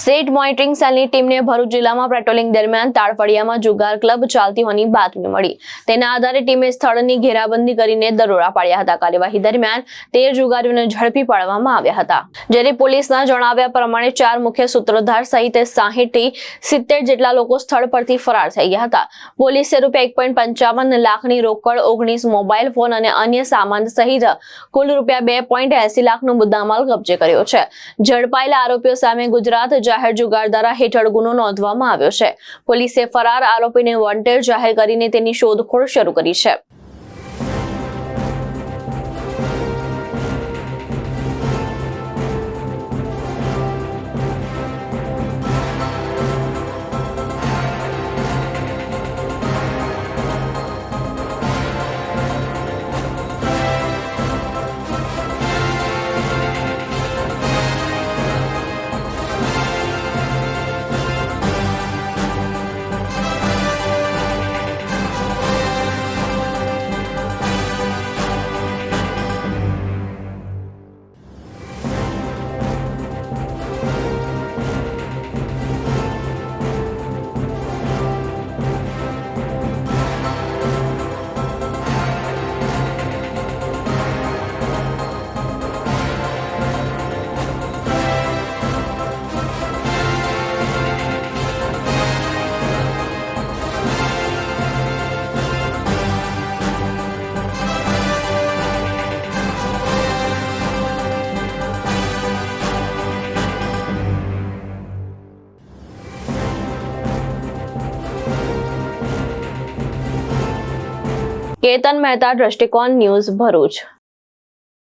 State monitoring સેલની ટીમને ભરૂચ જિલ્લામાં પેટ્રોલિંગ દરમિયાન તાળફળિયામાં જુગાર ક્લબ ચાલતી હોવાની બાતમી મળી. તેના આધારે ટીમે સ્થળની ઘેરાબંધી કરીને દરોડા પાડ્યા હતા. કાર્યવાહી દરમિયાન 13 જુગારીઓને ઝડપી પાડવામાં આવ્યા હતા. જ્યારે પોલીસના જણાવ્યા પ્રમાણે 4 મુખ્ય સૂત્રધાર સહિત 60 થી 70 જેટલા લોકો સ્થળ પરથી ફરાર થઈ ગયા હતા. પોલીસે ₹1.55 લાખની રોકડ, 19 મોબાઈલ ફોન અને અન્ય સામાન સહિત કુલ ₹2.80 લાખનો મુદ્દામાલ કબજે કર્યો છે. ઝડપાયેલા આરોપીઓ સામે ગુજરાત જાહેર જુગાર ધારા હેઠળ ગુનો નોંધવામાં આવ્યો છે. પોલીસે ફરાર આરોપીને વોન્ટેડ જાહેર કરીને તેની શોધખોળ શરૂ કરી છે. કેતન મહેતા, દ્રષ્ટિકોણ ન્યૂઝ, ભરૂચ.